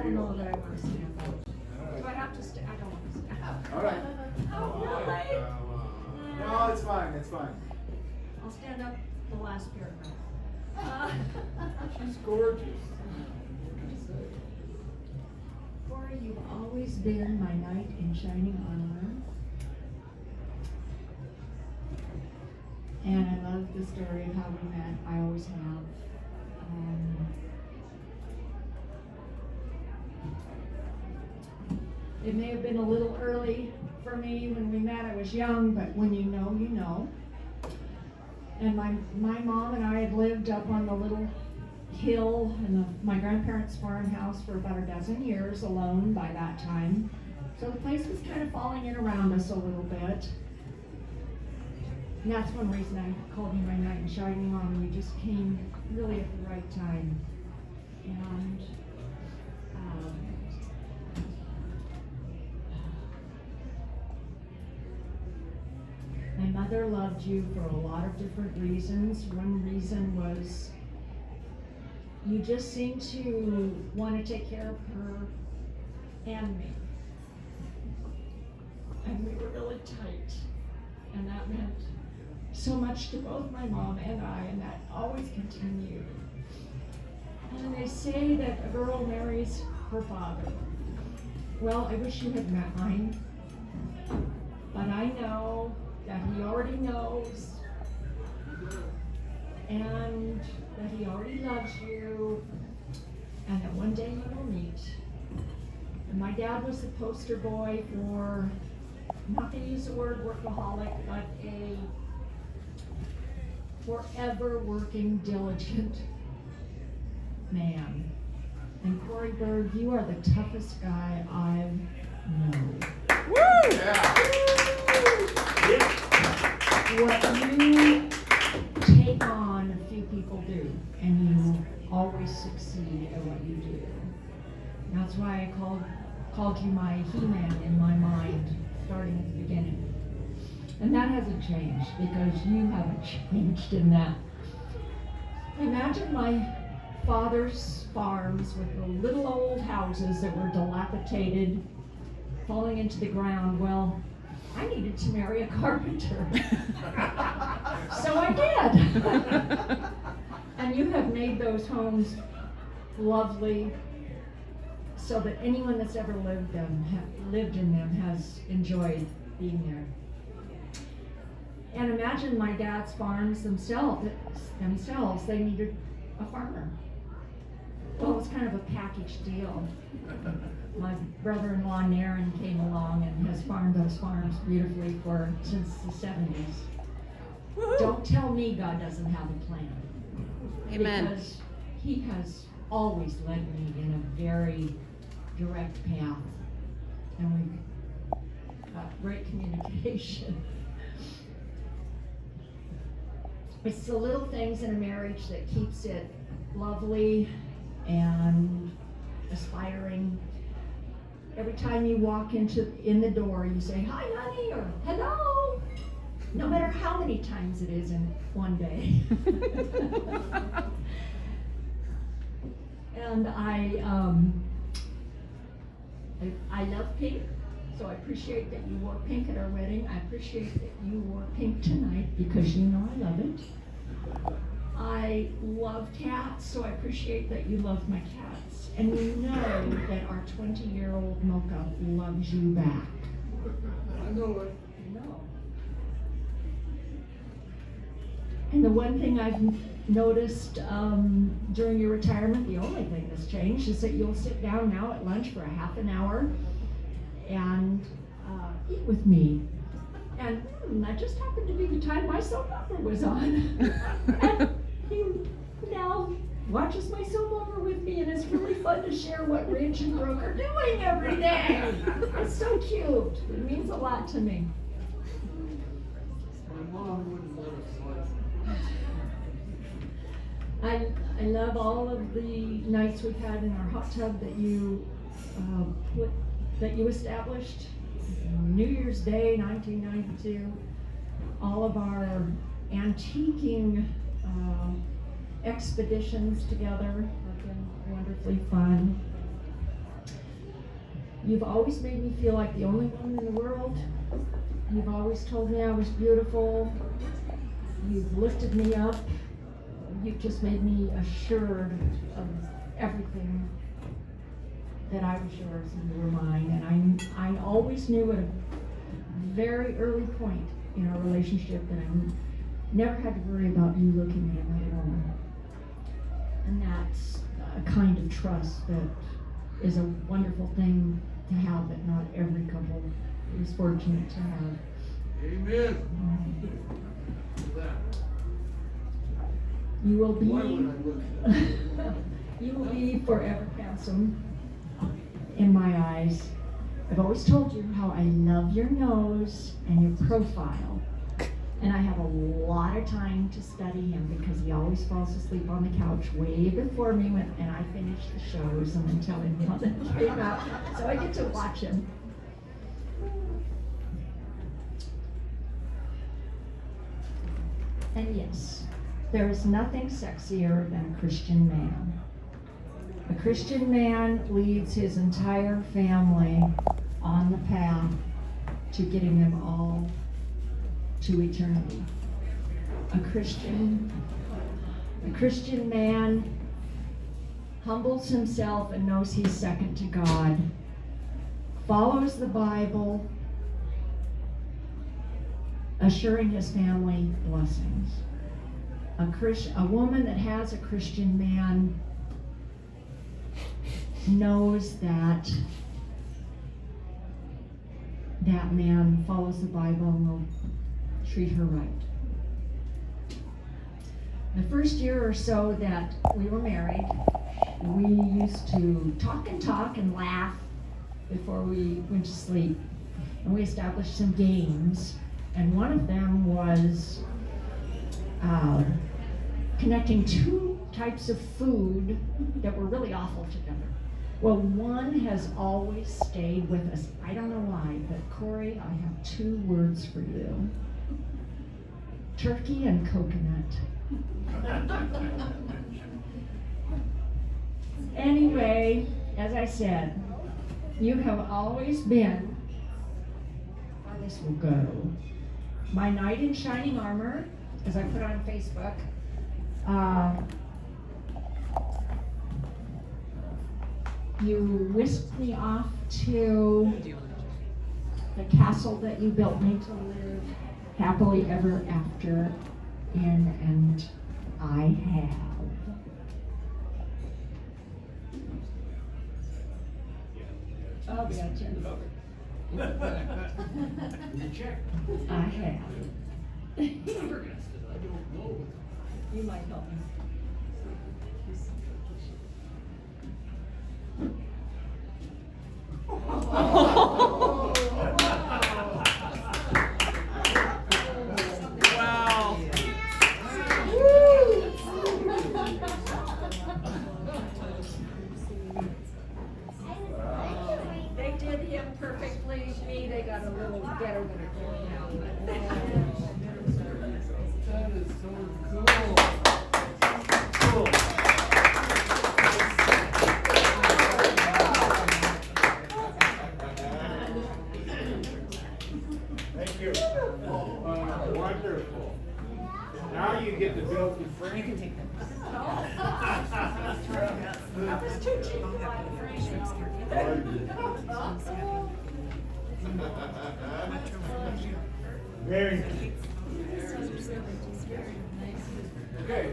don't know that I want to stand up. Do I have to stand? I don't want to stand up. All right. Oh, really? No, it's fine. It's fine. I'll stand up the last paragraph. She's gorgeous. Corey, you've always been my knight in shining armor. And I love the story of how we met. I always have. It may have been a little early for me when we met. I was young, but when you know, you know. And my mom and I had lived up on the little hill in my grandparents' farmhouse for about a dozen years alone by that time. So the place was kind of falling in around us a little bit. And that's one reason I called you my knight in shining armor. You just came really at the right time. And my mother loved you for a lot of different reasons. One reason was you just seemed to want to take care of her and me. And we were really tight. And that meant so much to both my mom and I, and that always continued. And they say that a girl marries her father. Well, I wish you had met mine. But I know that he already knows, and that he already loves you, and that one day you will meet. And my dad was the poster boy for, I'm not going to use the word workaholic, but a forever working, diligent man. And Corey Berg, you are the toughest guy I've known. Woo! Yeah. What you take on, a few people do, and you always succeed at what you do. And that's why I called you my He-Man in my mind, starting at the beginning. And that hasn't changed, because you haven't changed in that. Imagine my father's farms with the little old houses that were dilapidated, falling into the ground. Well, I needed to marry a carpenter. So I did. And you have made those homes lovely so that anyone that's ever lived in them has enjoyed being there. And imagine my dad's farms themselves, they needed a farmer. Well, it was kind of a package deal. My brother-in-law Naren came along and has farmed those farms beautifully since the 70s. Woo-hoo. Don't tell me God doesn't have a plan. Amen. Because He has always led me in a very direct path. And we've got great communication. It's the little things in a marriage that keeps it lovely and aspiring. Every time you walk in the door, you say, "Hi, honey," or "Hello," no matter how many times it is in one day. And I love pink, so I appreciate that you wore pink at our wedding. I appreciate that you wore pink tonight, because you know I love it. I love cats, so I appreciate that you love my cats. And you know that our 20-year-old Mocha loves you back. I know it. You know. And the one thing I've noticed during your retirement, the only thing that's changed, is that you'll sit down now at lunch for a half an hour and eat with me. And that just happened to be the time my soap opera was on. And he now watches my soap opera with me, and it's really fun to share what Rich and Brooke are doing every day. It's so cute. It means a lot to me. My mom wouldn't let us I love all of the nights we've had in our hot tub that you established. New Year's Day, 1992. All of our antiquing expeditions together have been wonderfully fun. You've always made me feel like the only woman in the world. You've always told me I was beautiful. You've lifted me up. You've just made me assured of everything, that I was yours and you were mine. And I always knew at a very early point in our relationship that I never had to worry about you looking at another woman. And that's a kind of trust that is a wonderful thing to have that not every couple is fortunate to have. Amen. You will Why would I look at that? you will be forever handsome in my eyes. I've always told you how I love your nose and your profile. And I have a lot of time to study him because he always falls asleep on the couch way before me and I finish the shows and then tell him how they came out. So I get to watch him. And yes, there is nothing sexier than a Christian man. A Christian man leads his entire family on the path to getting them all to eternity. A Christian man humbles himself and knows he's second to God, follows the Bible, assuring his family blessings. A woman that has a Christian man knows that that man follows the Bible and will treat her right. The first year or so that we were married, we used to talk and laugh before we went to sleep. And we established some games. And one of them was connecting two types of food that were really awful together. Well, one has always stayed with us. I don't know why, but Corey, I have two words for you. Turkey and coconut. Anyway, as I said, you have always been, how this will go, my knight in shining armor, as I put on Facebook. You whisked me off to the castle that you built me to live happily ever after in, and I have. Oh, we got a check. I have. You might help me. Wow. They did him perfectly. Me, they got a little better than a girl now. That is so cool. Cool. Thank you. Wonderful. Now you get the bill for free. You can take them. That was too cheap for my Very nice. Okay.